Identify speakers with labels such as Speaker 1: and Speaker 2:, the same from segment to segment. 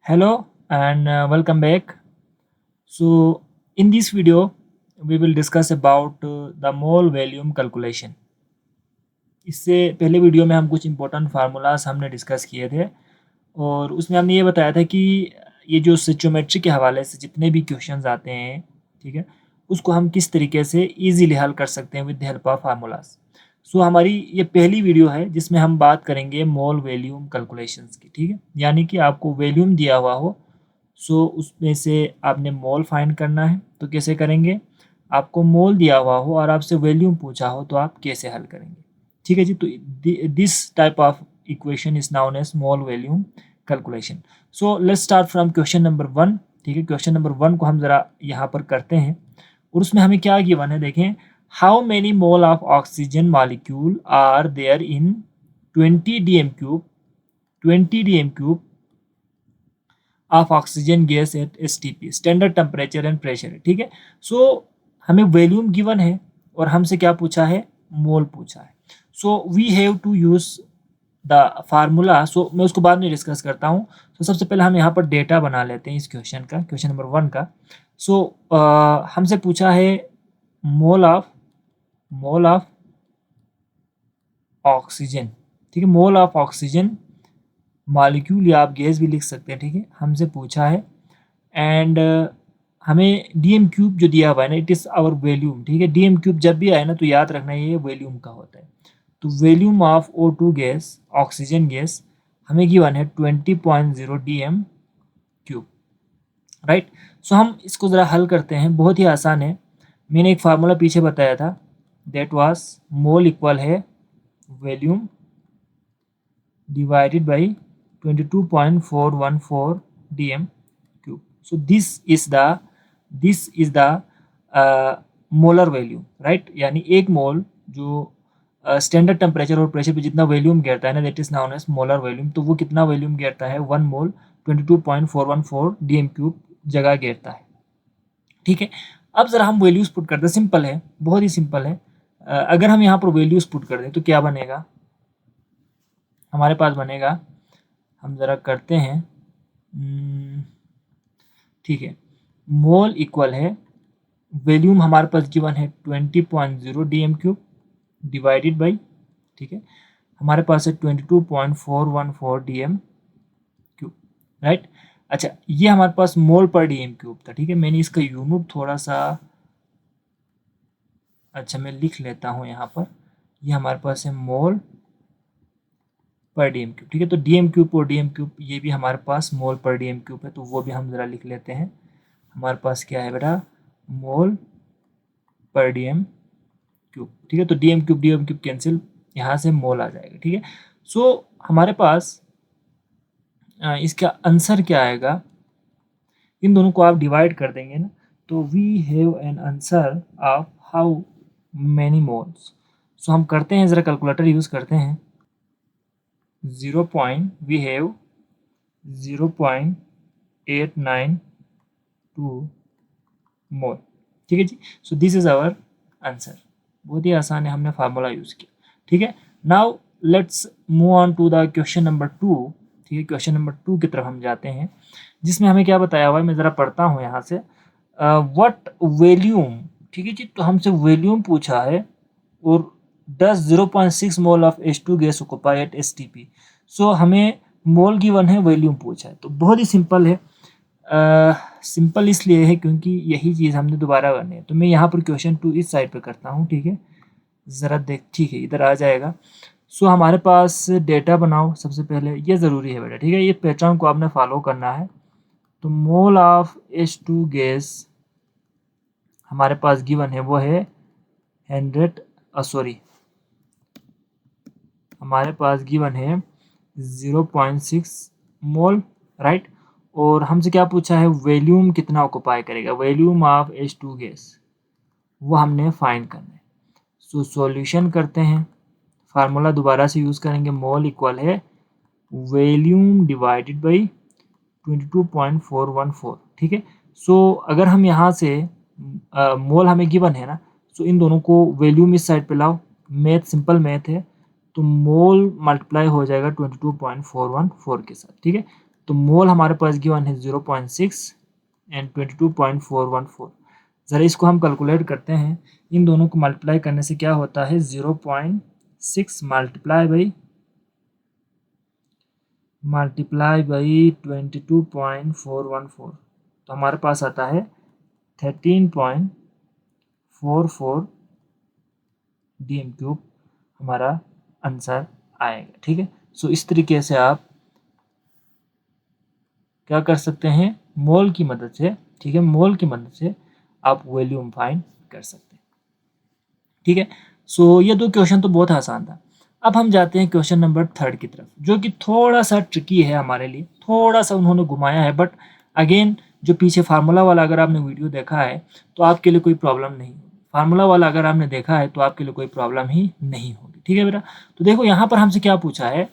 Speaker 1: Hello and welcome back. So, in this video, we will discuss about the mole volume calculation. इससे पहले video में हम कुछ important formulas हमने discuss किए थे और उसमें हमने ये बताया था कि ये जो स्टोइचोमेट्री के हवाले से जितने भी क्वेश्चंस आते हैं, ठीक है, उसको हम किस तरीके से इजीली हल कर सकते हैं with the help of formulas. So हमारी ये पहली वीडियो है जिसमें हम बात करेंगे मोल वॉल्यूम कैलकुलेशंस की, ठीक है, यानी कि आपको वॉल्यूम दिया हुआ हो, सो उसमें से आपने मोल फाइंड करना है। तो कैसे करेंगे? आपको मोल दिया हुआ हो और आपसे वॉल्यूम पूछा हो तो आप कैसे हल करेंगे? ठीक है जी। तो this type of equation is known as mole volume calculation. So let's start from question number 1। ठीक है, क्वेश्चन नंबर 1 को हम ज़रा यहाँ पर करते हैं और उसमें हमें क्या गिवन है, देखें। How many mole of oxygen molecule are there in 20 DM cube 20 DM cube of oxygen gas at STP, standard temperature and pressure है। ठीक है, सो हमें वॉल्यूम गिवन है और हमसे क्या पूछा है? मोल पूछा है। So we have to use the formula. So मैं उसको बाद में डिस्कस करता हूँ। तो सबसे पहले हम यहाँ पर डेटा बना लेते हैं इस क्वेश्चन का, क्वेश्चन नंबर 1 का। सो हमसे पूछा है मोल ऑफ ऑक्सीजन। ठीक है, मोल ऑफ ऑक्सीजन मॉलिक्यूल या आप गैस भी लिख सकते हैं। ठीक है, हमसे पूछा है एंड हमें डीएम क्यूब जो दिया हुआ है ना, इट इज़ आवर वॉल्यूम। ठीक है, डीएम क्यूब जब भी आए ना तो याद रखना ये वॉल्यूम का होता है। तो volume of O2 gas, oxygen gas, हमें गिवन है 20.0 डीएम क्यूब, राइट। सो हम इसको ज़रा हल करते हैं, बहुत ही आसान है। मैंने एक फार्मूला पीछे बताया था, दैट वाज मोल इक्वल है volume divided by 22.414 dm cube. So this is the molar value, right। यानी एक मोल जो स्टैंडर्ड टेम्परेचर और प्रेशर पे जितना वॉल्यूम घेरता है ना, that is known as molar volume. तो वो कितना वॉल्यूम घेरता है? 1 मोल 22.414 डीएम क्यूब जगह घेरता है। ठीक है, अब जरा हम वैल्यूज पुट करते हैं। सिंपल है, बहुत ही सिंपल है। अगर हम यहाँ पर वैल्यूज पुट कर दें तो क्या बनेगा? हमारे पास बनेगा, हम ज़रा करते हैं, ठीक है, मोल इक्वल है वॉल्यूम हमारे पास गिवन है 20.0 डीएम क्यूब डिवाइडेड बाई, ठीक है, हमारे पास है 22.414 डीएम क्यूब, राइट। अच्छा, ये हमारे पास मोल पर डीएम क्यूब था। ठीक है, मैंने इसका यूनिट थोड़ा सा, अच्छा मैं लिख लेता हूँ यहाँ पर, ये हमारे पास है मोल पर डीएम क्यूब। ठीक है, तो डीएम क्यूब और डीएम क्यूब ये भी हमारे पास मोल पर डीएम क्यूब है, तो वो भी हम ज़रा लिख लेते हैं। हमारे पास क्या है बेटा? मोल पर डीएम क्यूब। ठीक है, तो डीएम क्यूब कैंसिल, यहाँ से मोल आ जाएगा। ठीक है, सो हमारे पास इसका आंसर क्या आएगा? इन दोनों को आप डिवाइड कर देंगे ना, तो we have an answer of how many moles. So हम करते हैं, ज़रा कैलकुलेटर यूज़ करते हैं। 0.892 मोल। ठीक है जी। So this is our answer. बहुत ही आसान है, हमने फार्मूला यूज़ किया। ठीक है, now let's move on to the question number 2। ठीक है, क्वेश्चन नंबर 2 की तरफ हम जाते हैं, जिसमें हमें क्या बताया हुआ है, मैं ज़रा पढ़ता हूँ यहाँ से। व्हाट वॉल्यूम, ठीक है जी, तो हमसे वॉल्यूम पूछा है और 0.6 mole of H2 gas occupy at STP। So हमें मोल गिवन है, वॉल्यूम पूछा है। तो बहुत ही सिंपल है। सिंपल इसलिए है क्योंकि यही चीज़ हमने दोबारा करनी है। तो मैं यहाँ पर क्वेश्चन 2 इस साइड पर करता हूँ। ठीक है, ज़रा देख, ठीक है, इधर आ जाएगा। सो हमारे पास डेटा बनाओ सबसे पहले, ये ज़रूरी है बेटा। ठीक है, ये पैटर्न को आपने फॉलो करना है। तो मोल ऑफ H2 गैस हमारे पास गिवन है, वो है 100, सॉरी, हमारे पास गिवन है 0.6 मोल, राइट। और हमसे क्या पूछा है? वॉल्यूम कितना ऑक्यूपाई करेगा, वॉल्यूम ऑफ H2 गैस, वो हमने फाइंड करना है। सो सॉल्यूशन करते हैं, फार्मूला दोबारा से यूज़ करेंगे। मोल इक्वल है वॉल्यूम डिवाइडेड बाई 22.414। ठीक है, सो अगर हम यहाँ से मोल हमें गिवन है ना, सो इन दोनों को वॉल्यूम इस साइड पे लाओ, मैथ सिंपल मैथ है, तो मोल मल्टीप्लाई हो जाएगा 22.414 के साथ। ठीक है, तो मोल हमारे पास गिवन है 0.6 एंड 22.414। ज़रा इसको हम कैलकुलेट करते हैं, इन दोनों को मल्टीप्लाई करने से क्या होता है 0.6 मल्टीप्लाई बाई 22.414, तो हमारे पास आता है 13.44 dm क्यूब हमारा आंसर आएगा। ठीक है, सो इस तरीके से आप क्या कर सकते हैं, मोल की मदद से, ठीक है, मोल की मदद से आप वॉल्यूम फाइंड कर सकते हैं। ठीक है, सो ये दो क्वेश्चन तो बहुत आसान था। अब हम जाते हैं क्वेश्चन नंबर 3 की तरफ, जो कि थोड़ा सा ट्रिकी है हमारे लिए, थोड़ा सा उन्होंने घुमाया है, बट अगेन जो पीछे फार्मूला वाला अगर आपने वीडियो देखा है तो आपके लिए कोई प्रॉब्लम नहीं, फार्मूला वाला अगर आपने देखा है तो आपके लिए कोई प्रॉब्लम ही नहीं होगी। ठीक है बेटा, तो देखो यहाँ पर हमसे क्या पूछा है,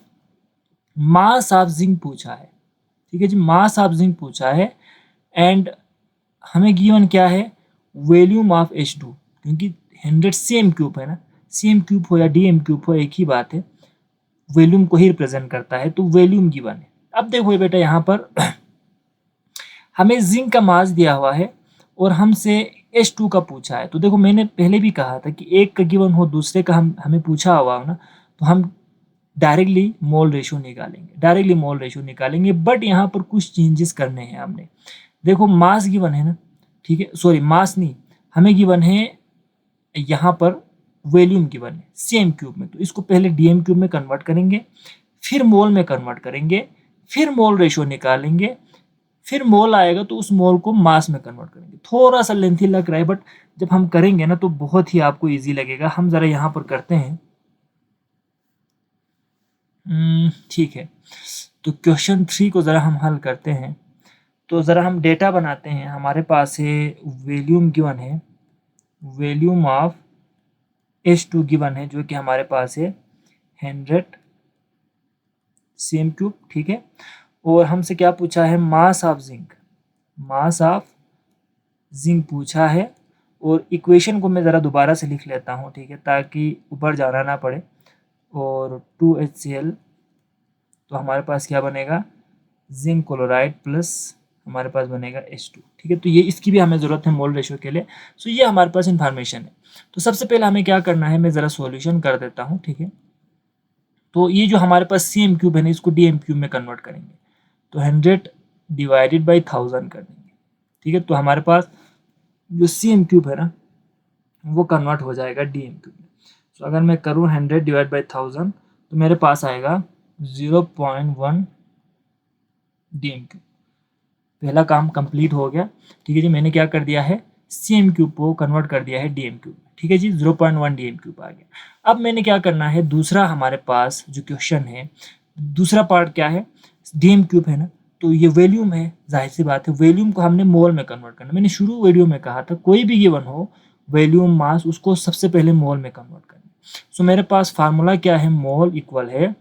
Speaker 1: मास ऑफ जिंक पूछा है। ठीक है जी, मास ऑफ जिंक पूछा है एंड हमें गिवन क्या है, वॉल्यूम ऑफ H2, क्योंकि 100 सेम क्यूब है ना, सेम क्यूब हो या डीएम क्यूब हो एक ही बात है, वॉल्यूम को ही रिप्रेजेंट करता है, तो वॉल्यूम गिवन है। अब देखो बेटा यहाँ पर हमें जिंक का मास दिया हुआ है और हमसे H2 का पूछा है, तो देखो मैंने पहले भी कहा था कि एक का गिवन हो दूसरे का हमें पूछा हुआ हो ना, तो हम डायरेक्टली मोल रेशियो निकालेंगे, बट यहाँ पर कुछ चेंजेस करने हैं हमने। देखो मास गिवन है ना, ठीक है, सॉरी मास नहीं, हमें गिवन है यहाँ पर वॉल्यूम गिवन है सेम क्यूब में, तो इसको पहले डीएम क्यूब में कन्वर्ट करेंगे, फिर मोल में कन्वर्ट करेंगे, फिर मोल रेशियो निकालेंगे, फिर मोल आएगा तो उस मोल को मास में कन्वर्ट करेंगे। थोड़ा सा लेंथी लग रहा है, बट जब हम करेंगे ना तो बहुत ही आपको इजी लगेगा। हम ज़रा यहाँ पर करते हैं, ठीक है, तो क्वेश्चन 3 को ज़रा हम हल करते हैं। तो ज़रा हम डेटा बनाते हैं, हमारे पास है वॉल्यूम गिवन है, वॉल्यूम ऑफ H2 गिवन है, जो कि हमारे पास है 100 सेम क्यूब। ठीक है, और हमसे क्या पूछा है, मास ऑफ जिंक पूछा है, और इक्वेशन को मैं ज़रा दोबारा से लिख लेता हूँ, ठीक है, ताकि ऊपर जाना ना पड़े। और 2HCl, तो हमारे पास क्या बनेगा, जिंक क्लोराइड प्लस हमारे पास बनेगा H2। ठीक है, तो ये इसकी भी हमें ज़रूरत है मोल रेशियो के लिए। सो ये हमारे पास इन्फॉर्मेशन है। तो सबसे पहले हमें क्या करना है, मैं ज़रा सॉल्यूशन कर देता हूँ। ठीक है, तो ये जो हमारे पास CM क्यूब है ना, इसको DM क्यूब में कन्वर्ट करेंगे, तो 100 डिवाइडेड बाई 1000 कर देंगे। ठीक है, तो हमारे पास जो CM क्यूब है ना वो कन्वर्ट हो जाएगा DM क्यूब में। तो अगर मैं करूँ 100 डिवाइड बाई 1000, तो मेरे पास आएगा 0.1 DM क्यूब। पहला काम कंप्लीट हो गया। ठीक है जी, मैंने क्या कर दिया है, CM क्यूब को कन्वर्ट कर दिया है DM क्यूब। ठीक है जी, 0.1 DM क्यूब आ गया। अब मैंने क्या करना है, दूसरा हमारे पास जो क्वेश्चन है, दूसरा पार्ट क्या है, DM क्यूब है ना, तो ये वॉल्यूम है, जाहिर सी बात है वॉल्यूम को हमने मोल में कन्वर्ट करना। मैंने शुरू वीडियो में कहा था कोई भी गिवन हो वॉल्यूम मास, उसको सबसे पहले मोल में कन्वर्ट करना। सो मेरे पास फार्मूला क्या है, मोल इक्वल है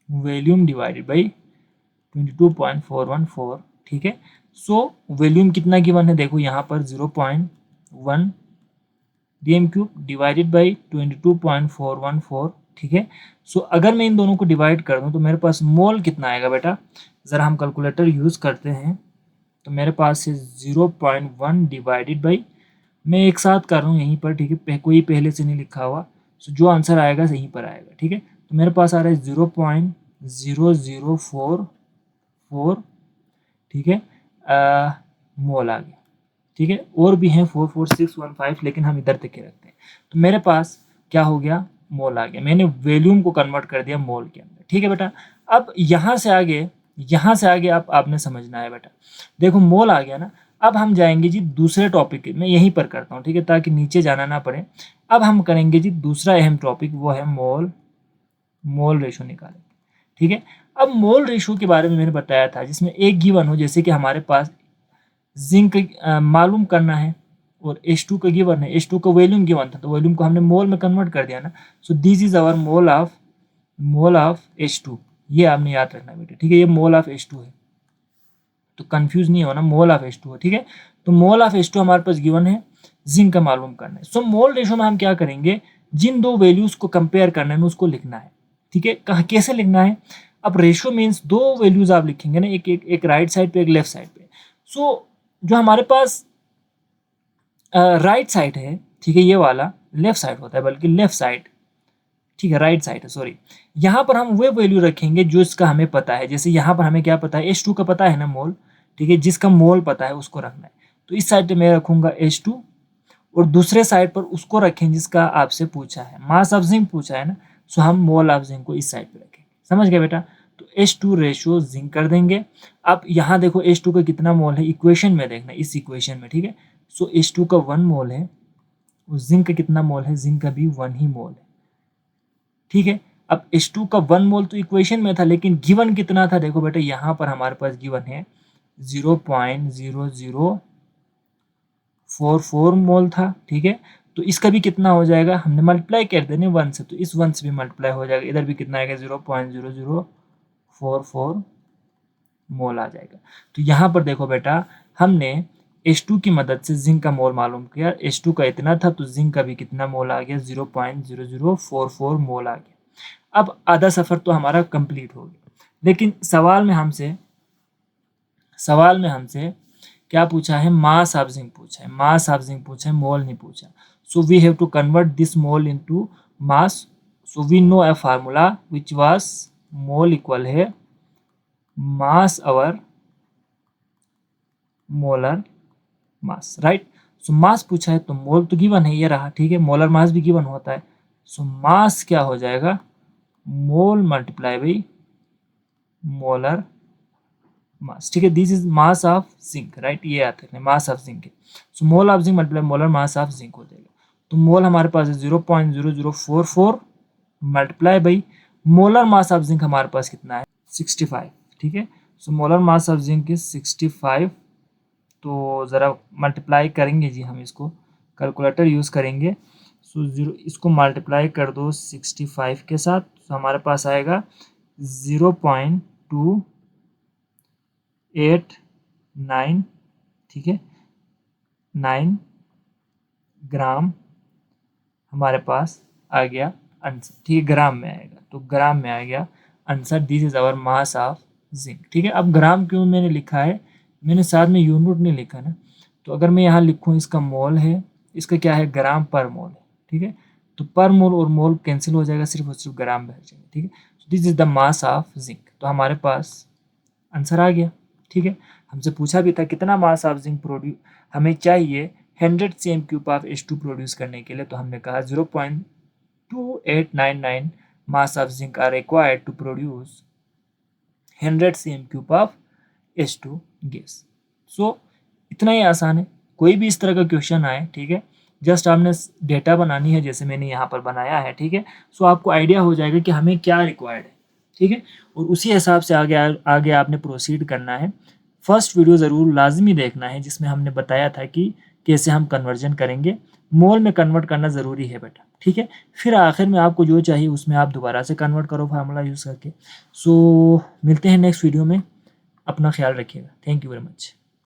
Speaker 1: वॉल्यूम डिवाइडेड बाई 22.414। ठीक है, सो वॉल्यूम कितना गिवन है, देखो यहाँ पर 0.1 डीएम क्यूब डिवाइडेड बाई 22.414। ठीक है, सो अगर मैं इन दोनों को डिवाइड कर दूं तो मेरे पास मोल कितना आएगा बेटा, ज़रा हम कैलकुलेटर यूज़ करते हैं, तो मेरे पास है 0.1 डिवाइडेड बाई, मैं एक साथ कर रहा हूँ यहीं पर। ठीक है, कोई पहले से नहीं लिखा हुआ, सो जो आंसर आएगा यहीं पर आएगा। ठीक है, तो मेरे पास आ रहा है 0.0044। ठीक है, मोल आ गया। ठीक है, और भी हैं 44615, लेकिन हम इधर तक के रखते हैं। तो मेरे पास क्या हो गया, मोल आ गया। मैंने वॉल्यूम को कन्वर्ट कर दिया मोल के अंदर। ठीक है बेटा, अब यहाँ से आगे आपने समझना है बेटा। देखो मोल आ गया ना, अब हम जाएंगे जी दूसरे टॉपिक, मैं यहीं पर करता हूँ, ठीक है, ताकि नीचे जाना ना पड़े। अब हम करेंगे जी दूसरा अहम टॉपिक, वो है मोल रेशो निकालेंगे। ठीक है, अब मोल रेशो के बारे में मैंने बताया था, जिसमें एक गिवन हो, जैसे कि हमारे पास जिंक मालूम करना है और H2 का गिवन है, H2 का वॉल्यूम गिवन था, तो वॉल्यूम को हमने मोल में कन्वर्ट कर दिया ना। So this is our mole of H2, ये आपने याद रखना बेटा। ठीक है, ये मोल ऑफ H2 है, तो कंफ्यूज नहीं होना, मोल ऑफ H2 है। ठीक है, तो मोल ऑफ H2 हमारे पास गिवन है, जिंक का मालूम करना है। सो मोल रेशो में हम क्या करेंगे, जिन दो वैल्यूज को कंपेयर करना है उसको लिखना है। ठीक है, कैसे लिखना है, अब रेशियो मीन्स दो वैल्यूज आप लिखेंगे ना, एक राइट साइड पे, एक लेफ्ट साइड पे। सो जो हमारे पास राइट साइड है, ठीक है, ये वाला लेफ्ट साइड होता है, बल्कि लेफ्ट साइड, ठीक है, राइट साइड है, सॉरी। यहाँ पर हम वो वैल्यू रखेंगे जो इसका हमें पता है। जैसे यहाँ पर हमें क्या पता है, H2 का पता है ना मोल, ठीक है, जिसका मोल पता है उसको रखना है। तो इस साइड पे मैं रखूंगा H2 और दूसरे साइड पर उसको रखें जिसका आपसे पूछा है, मास ऑफ जिंक पूछा है ना, सो हम मोल ऑफ जिंक को इस साइड पे रखेंगे। समझ गए बेटा? तो H2 रेशियो जिंक कर देंगे। अब यहाँ देखो H2 का कितना मोल है, इक्वेशन में देखना, इस इक्वेशन में, ठीक है। सो H2 का 1 मोल है और जिंक का कितना मोल है, जिंक का भी 1 ही मोल है, ठीक है। अब H2 का 1 मोल तो इक्वेशन में था, लेकिन गिवन कितना था, देखो बेटा यहाँ पर हमारे पास गिवन है 0.0044 मोल था, ठीक है। तो इसका भी कितना हो जाएगा, हमने मल्टीप्लाई कर देने 1 से, तो इस 1 से भी मल्टीप्लाई हो जाएगा, इधर भी कितना आएगा 0.0044 मोल आ जाएगा। तो यहाँ पर देखो बेटा हमने H2 की मदद से जिंक का मोल मालूम किया, H2 का इतना था तो जिंक का भी कितना मोल आ गया, 0.0044 मोल आ गया। अब आधा सफ़र तो हमारा कंप्लीट हो गया, लेकिन सवाल में हमसे क्या पूछा है, मास ऑफ जिंक पूछा है, मास ऑफ जिंक पूछा है, मोल नहीं पूछा। So we have to convert this mole into mass. So we know a formula which was mole equal है मास अवर मोलर मास, राइट। सो मास पूछा है तो मोल तो गिवन है, ये रहा, ठीक है, मोलर मास भी गिवन होता है। सो मास क्या हो जाएगा, mole multiply by molar mass, ठीक है। This is mass of zinc, right, ये याद रखना, मास ऑफ जिंक है। So mole of zinc multiply molar mass of zinc हो जाएगा। तो मोल हमारे पास है 0.0044 multiply by molar mass of zinc हमारे पास कितना है 65, ठीक है। So molar mass of zinc is 65। तो ज़रा मल्टीप्लाई करेंगे जी, हम इसको कैलकुलेटर यूज़ करेंगे। सो जीरो, इसको मल्टीप्लाई कर दो 65 के साथ, तो हमारे पास आएगा 0.289, ठीक है, 9 ग्राम हमारे पास आ गया आंसर, ठीक है, ग्राम में आएगा, तो ग्राम में आ गया answer. This is our mass of zinc, ठीक है। अब ग्राम क्यों मैंने लिखा है, मैंने साथ में यूनिट नहीं लिखा ना, तो अगर मैं यहाँ लिखूँ इसका मोल है, इसका क्या है, ग्राम पर मोल है, ठीक है। तो पर मोल और मोल कैंसिल हो जाएगा, सिर्फ और सिर्फ ग्राम बच जाएगा, ठीक है। This is the mass of zinc, तो हमारे पास आंसर आ गया, ठीक है। हमसे पूछा भी था कितना मास ऑफ जिंक प्रोड्यूस हमें चाहिए 100 cm³ ऑफ H2 प्रोड्यूस करने के लिए, तो हमने कहा 0.2899 mass of zinc are required to produce 100 cm³ of H2 gas. So इतना ही आसान है, कोई भी इस तरह का क्वेश्चन आए, ठीक है, जस्ट आपने डेटा बनानी है जैसे मैंने यहाँ पर बनाया है, ठीक है। सो आपको आइडिया हो जाएगा कि हमें क्या रिक्वायर्ड है, ठीक है, और उसी हिसाब से आगे आपने प्रोसीड करना है। फर्स्ट वीडियो ज़रूर लाजमी देखना है जिसमें हमने बताया था कि कैसे हम कन्वर्जन करेंगे, मोल में कन्वर्ट करना ज़रूरी है बेटा, ठीक है। फिर आखिर में आपको जो चाहिए उसमें आप दोबारा से कन्वर्ट करो फार्मूला यूज़ करके। सो मिलते हैं नेक्स्ट वीडियो में, अपना ख्याल रखिएगा, थैंक यू वेरी मच।